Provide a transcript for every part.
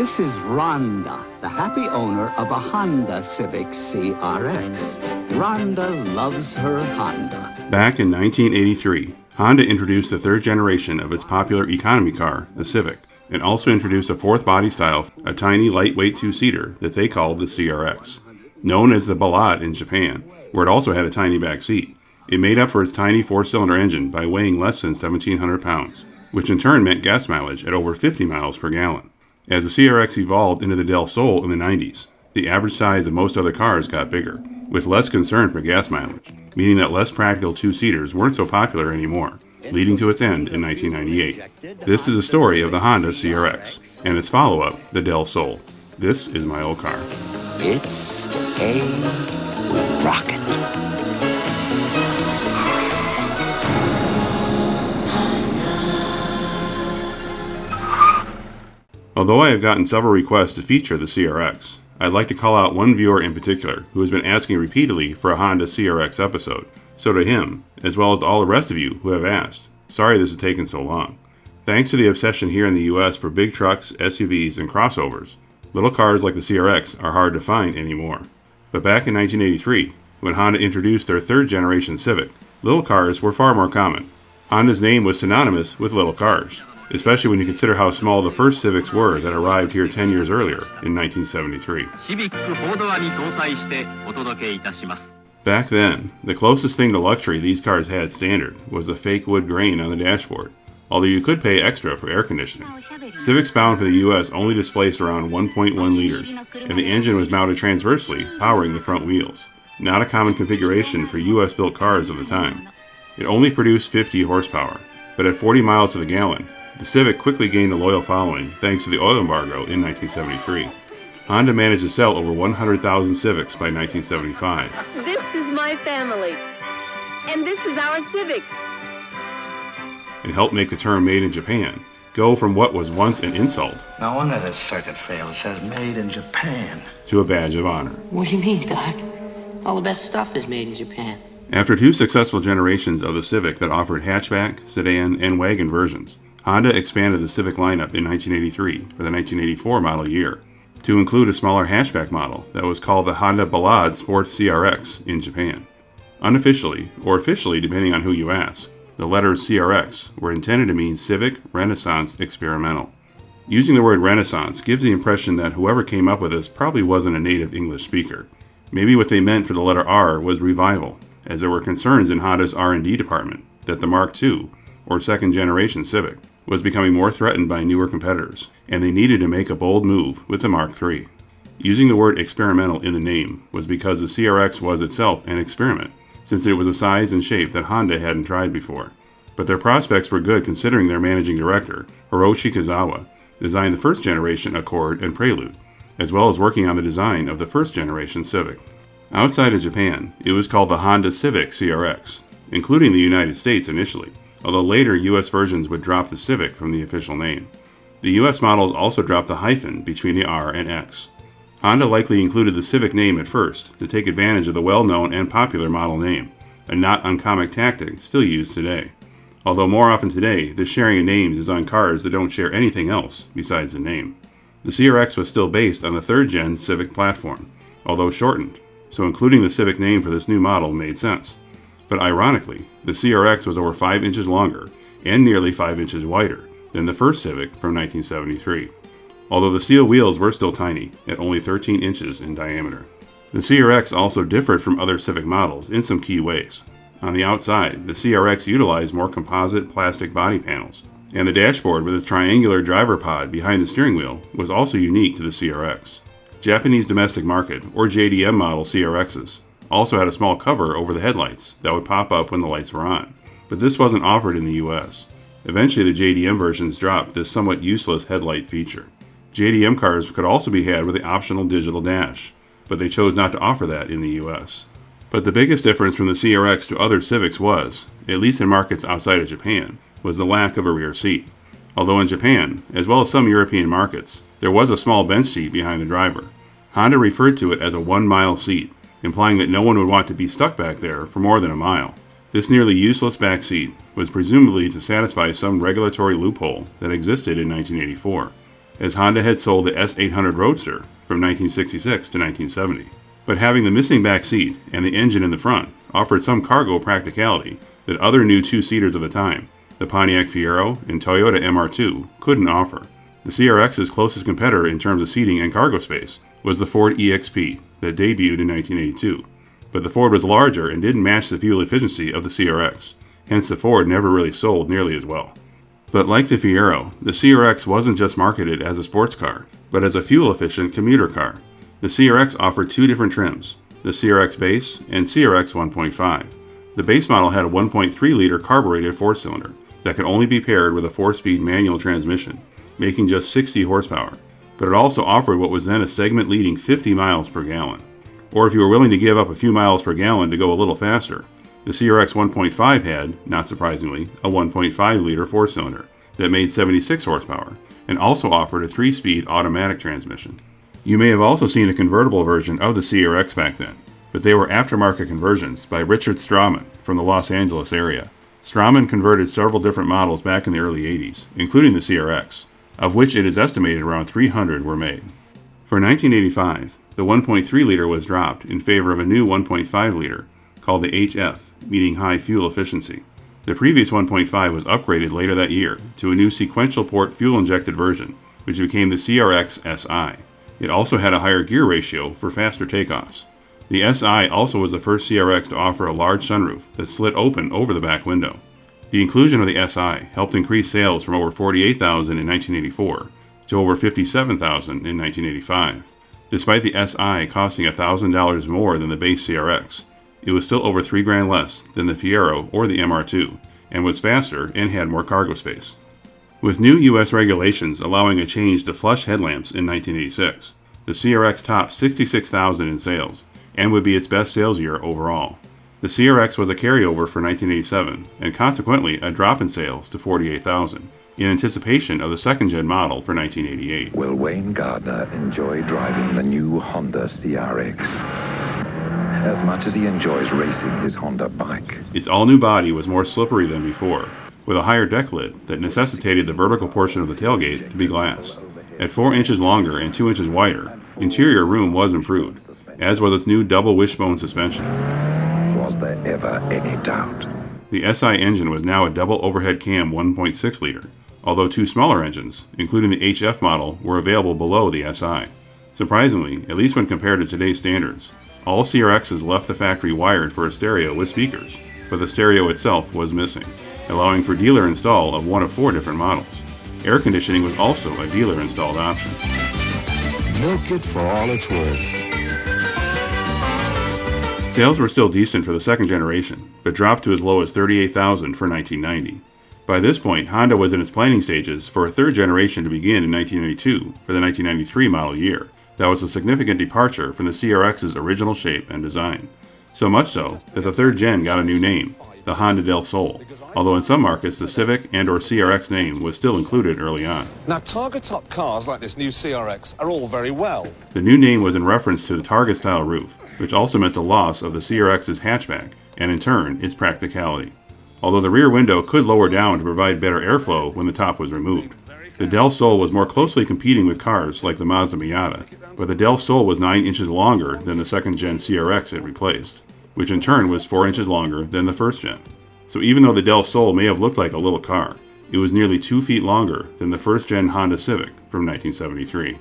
This is Rhonda, the happy owner of a Honda Civic CRX. Rhonda loves her Honda. Back in 1983, Honda introduced the third generation of its popular economy car, the Civic, and also introduced a fourth body style, a tiny lightweight two-seater that they called the CRX. Known as the Ballade in Japan, where it also had a tiny back seat, it made up for its tiny four-cylinder engine by weighing less than 1,700 pounds, which in turn meant gas mileage at over 50 miles per gallon. As the CRX evolved into the Del Sol in the 90s, the average size of most other cars got bigger, with less concern for gas mileage, meaning that less practical two-seaters weren't so popular anymore, leading to its end in 1998. This is the story of the Honda CRX, and its follow-up, the Del Sol. This is my old car. It's a rocket. Although I have gotten several requests to feature the CRX, I'd like to call out one viewer in particular who has been asking repeatedly for a Honda CRX episode. So to him, as well as to all the rest of you who have asked, sorry this has taken so long. Thanks to the obsession here in the US for big trucks, SUVs, and crossovers, little cars like the CRX are hard to find anymore. But back in 1983, when Honda introduced their third generation Civic, little cars were far more common. Honda's name was synonymous with little cars, especially when you consider how small the first Civics were that arrived here 10 years earlier in 1973. Back then, the closest thing to luxury these cars had standard was the fake wood grain on the dashboard, although you could pay extra for air conditioning. Civics bound for the US only displaced around 1.1 liters, and the engine was mounted transversely, powering the front wheels. Not a common configuration for US built cars of the time. It only produced 50 horsepower, but at 40 miles to the gallon, the Civic quickly gained a loyal following thanks to the oil embargo in 1973. Honda managed to sell over 100,000 Civics by 1975. This is my family, and this is our Civic. And helped make the term made in Japan go from what was once an insult, No wonder this circuit failed. It says made in Japan. to a badge of honor. What do you mean, Doc? All the best stuff is made in Japan. After two successful generations of the Civic that offered hatchback, sedan, and wagon versions, Honda expanded the Civic lineup in 1983 for the 1984 model year to include a smaller hatchback model that was called the Honda Ballade Sports CRX in Japan. Unofficially, or officially depending on who you ask, the letters CRX were intended to mean Civic Renaissance Experimental. Using the word Renaissance gives the impression that whoever came up with this probably wasn't a native English speaker. Maybe what they meant for the letter R was revival, as there were concerns in Honda's R&D department that the Mark II, or second generation Civic, was becoming more threatened by newer competitors, and they needed to make a bold move with the Mark III. Using the word experimental in the name was because the CRX was itself an experiment, since it was a size and shape that Honda hadn't tried before. But their prospects were good considering their managing director, Hiroshi Kazawa, designed the first generation Accord and Prelude, as well as working on the design of the first generation Civic. Outside of Japan, it was called the Honda Civic CRX, including the United States initially, although later US versions would drop the Civic from the official name. The US models also dropped the hyphen between the R and X. Honda likely included the Civic name at first to take advantage of the well-known and popular model name, a not uncommon tactic still used today. Although more often today, the sharing of names is on cars that don't share anything else besides the name. The CRX was still based on the third-gen Civic platform, although shortened, so including the Civic name for this new model made sense. But ironically, the CRX was over 5 inches longer and nearly 5 inches wider than the first Civic from 1973, although the steel wheels were still tiny, at only 13 inches in diameter. The CRX also differed from other Civic models in some key ways. On the outside, the CRX utilized more composite plastic body panels, and the dashboard with its triangular driver pod behind the steering wheel was also unique to the CRX. Japanese domestic market, or JDM model CRXs, also had a small cover over the headlights that would pop up when the lights were on, but this wasn't offered in the US. Eventually the JDM versions dropped this somewhat useless headlight feature. JDM cars could also be had with the optional digital dash, but they chose not to offer that in the US. But the biggest difference from the CRX to other Civics was, at least in markets outside of Japan, was the lack of a rear seat. Although in Japan, as well as some European markets, there was a small bench seat behind the driver. Honda referred to it as a 1-mile seat, implying that no one would want to be stuck back there for more than a mile. This nearly useless back seat was presumably to satisfy some regulatory loophole that existed in 1984. as Honda had sold the S800 Roadster from 1966 to 1970. But having the missing back seat and the engine in the front offered some cargo practicality that other new two-seaters of the time, the Pontiac Fiero and Toyota MR2, couldn't offer. The CRX's closest competitor in terms of seating and cargo space was the Ford EXP that debuted in 1982. But the Ford was larger and didn't match the fuel efficiency of the CRX, hence the Ford never really sold nearly as well. But like the Fiero, the CRX wasn't just marketed as a sports car, but as a fuel-efficient commuter car. The CRX offered two different trims, the CRX Base and CRX 1.5. The base model had a 1.3-liter carbureted four-cylinder that could only be paired with a 4-speed manual transmission, making just 60 horsepower, but it also offered what was then a segment-leading 50 miles per gallon. Or if you were willing to give up a few miles per gallon to go a little faster, the CRX 1.5 had, not surprisingly, a 1.5-liter four-cylinder that made 76 horsepower and also offered a 3-speed automatic transmission. You may have also seen a convertible version of the CRX back then, but they were aftermarket conversions by Richard Strawman from the Los Angeles area. Strawman converted several different models back in the early 80s, including the CRX, of which it is estimated around 300 were made. For 1985, the 1.3-liter was dropped in favor of a new 1.5-liter called the HF, meaning high fuel efficiency. The previous 1.5 was upgraded later that year to a new sequential port fuel-injected version, which became the CRX SI. It also had a higher gear ratio for faster takeoffs. The SI also was the first CRX to offer a large sunroof that slid open over the back window. The inclusion of the SI helped increase sales from over 48,000 in 1984 to over 57,000 in 1985. Despite the SI costing $1,000 more than the base CRX, it was still over $3,000 less than the Fiero or the MR2, and was faster and had more cargo space. With new U.S. regulations allowing a change to flush headlamps in 1986, the CRX topped 66,000 in sales, and would be its best sales year overall. The CRX was a carryover for 1987, and consequently a drop in sales to 48,000, in anticipation of the second-gen model for 1988. Will Wayne Gardner enjoy driving the new Honda CRX as much as he enjoys racing his Honda bike? Its all-new body was more slippery than before, with a higher deck lid that necessitated the vertical portion of the tailgate to be glass. At 4 inches longer and 2 inches wider, interior room was improved, as was its new double wishbone suspension. Was there ever any doubt? The SI engine was now a double overhead cam 1.6-liter, although two smaller engines, including the HF model, were available below the SI. Surprisingly, at least when compared to today's standards, all CRXs left the factory wired for a stereo with speakers, but the stereo itself was missing, allowing for dealer install of one of 4 different models. Air conditioning was also a dealer-installed option. Milk it for all it's worth. Sales were still decent for the second generation, but dropped to as low as 38,000 for 1990. By this point, Honda was in its planning stages for a third generation to begin in 1992 for the 1993 model year. That was a significant departure from the CRX's original shape and design. So much so that the third gen got a new name, the Honda Del Sol, although in some markets the Civic and/or CRX name was still included early on. Now, Targa top cars like this new CRX are all very well. The new name was in reference to the Targa-style roof, which also meant the loss of the CRX's hatchback, and in turn, its practicality. Although the rear window could lower down to provide better airflow when the top was removed. The Del Sol was more closely competing with cars like the Mazda Miata, but the Del Sol was 9 inches longer than the second-gen CRX it replaced, which in turn was 4 inches longer than the first-gen. So even though the Del Sol may have looked like a little car, it was nearly 2 feet longer than the first-gen Honda Civic from 1973.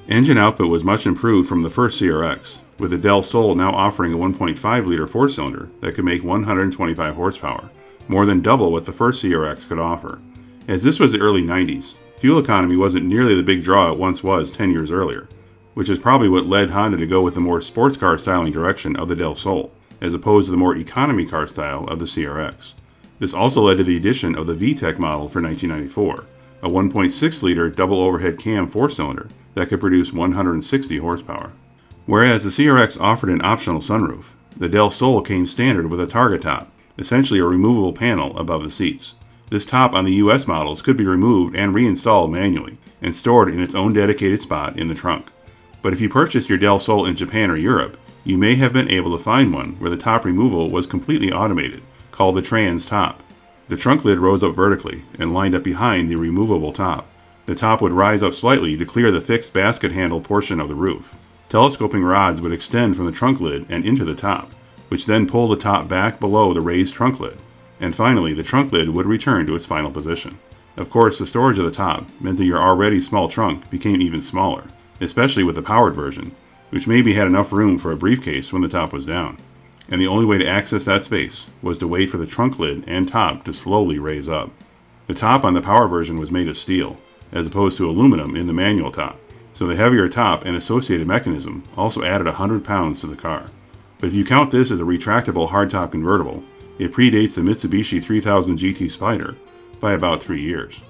Engine output was much improved from the first CRX, with the Del Sol now offering a 1.5-liter four-cylinder that could make 125 horsepower, more than double what the first CRX could offer. As this was the early 90s, fuel economy wasn't nearly the big draw it once was 10 years earlier, which is probably what led Honda to go with the more sports car styling direction of the Del Sol, as opposed to the more economy car style of the CRX. This also led to the addition of the VTEC model for 1994, a 1.6-liter double overhead cam four-cylinder that could produce 160 horsepower. Whereas the CRX offered an optional sunroof, the Del Sol came standard with a targa top, essentially a removable panel above the seats. This top on the US models could be removed and reinstalled manually, and stored in its own dedicated spot in the trunk. But if you purchased your Del Sol in Japan or Europe, you may have been able to find one where the top removal was completely automated, called the trans top. The trunk lid rose up vertically and lined up behind the removable top, The top would rise up slightly to clear the fixed basket handle portion of the roof. Telescoping rods would extend from the trunk lid and into the top, which then pull the top back below the raised trunk lid. And finally, the trunk lid would return to its final position. Of course, the storage of the top meant that your already small trunk became even smaller, especially with the powered version, which maybe had enough room for a briefcase when the top was down. And the only way to access that space was to wait for the trunk lid and top to slowly raise up. The top on the power version was made of steel, as opposed to aluminum in the manual top, so the heavier top and associated mechanism also added 100 pounds to the car. But if you count this as a retractable hardtop convertible, it predates the Mitsubishi 3000 GT Spider by about 3 years.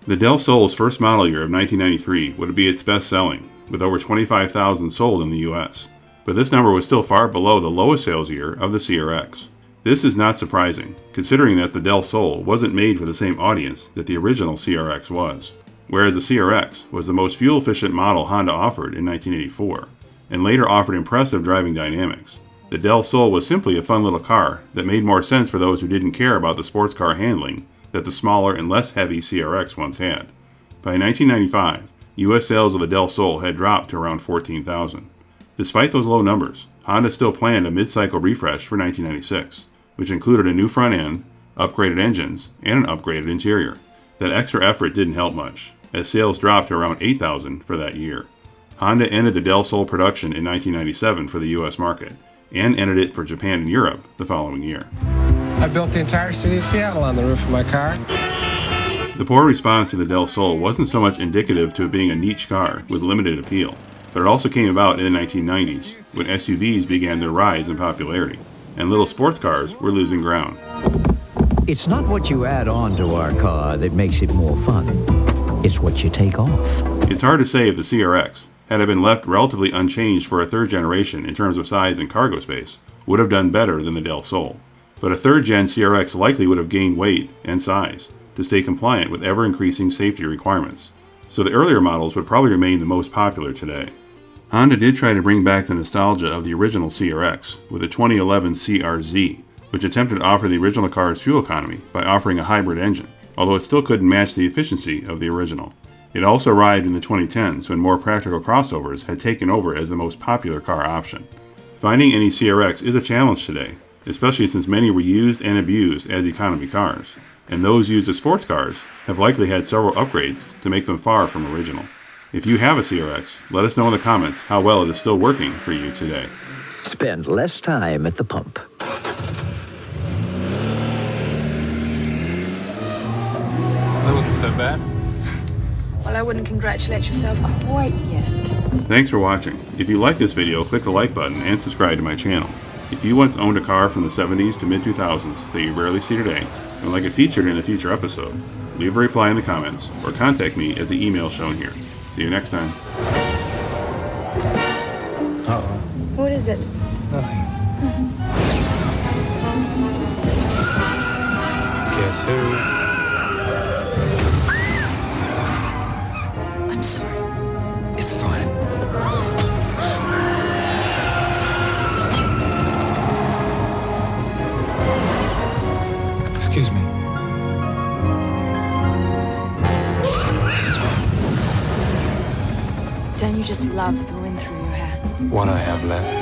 The Del Sol's first model year of 1993 would be its best selling, with over 25,000 sold in the US, but this number was still far below the lowest sales year of the CRX. This is not surprising, considering that the Del Sol wasn't made for the same audience that the original CRX was. Whereas the CRX was the most fuel-efficient model Honda offered in 1984, and later offered impressive driving dynamics, the Del Sol was simply a fun little car that made more sense for those who didn't care about the sports car handling that the smaller and less heavy CRX once had. By 1995, US sales of the Del Sol had dropped to around 14,000. Despite those low numbers, Honda still planned a mid-cycle refresh for 1996, which included a new front end, upgraded engines, and an upgraded interior. That extra effort didn't help much, as sales dropped to around 8,000 for that year. Honda ended the Del Sol production in 1997 for the US market, and ended it for Japan and Europe the following year. I built the entire city of Seattle on the roof of my car. The poor response to the Del Sol wasn't so much indicative to it being a niche car with limited appeal, but it also came about in the 1990s, when SUVs began their rise in popularity, and little sports cars were losing ground. It's not what you add on to our car that makes it more fun. It's what you take off. It's hard to say if the CRX, had it been left relatively unchanged for a third generation in terms of size and cargo space, would have done better than the Del Sol. But a third-gen CRX likely would have gained weight and size to stay compliant with ever-increasing safety requirements, so the earlier models would probably remain the most popular today. Honda did try to bring back the nostalgia of the original CRX with the 2011 CRZ, which attempted to offer the original car's fuel economy by offering a hybrid engine, although it still couldn't match the efficiency of the original. It also arrived in the 2010s when more practical crossovers had taken over as the most popular car option. Finding any CRX is a challenge today, especially since many were used and abused as economy cars, and those used as sports cars have likely had several upgrades to make them far from original. If you have a CRX, let us know in the comments how well it is still working for you today. Spend less time at the pump. That wasn't so bad. Well, I wouldn't congratulate yourself quite yet. Thanks for watching. If you like this video, click the like button and subscribe to my channel. If you once owned a car from the 70s to mid-2000s that you rarely see today and would like it featured in a future episode, leave a reply in the comments or contact me at the email shown here. See you next time. Oh. What is it? Nothing. Guess who? I'm sorry. It's fine. Excuse me. Don't you just love the wind through your hair? What I have left.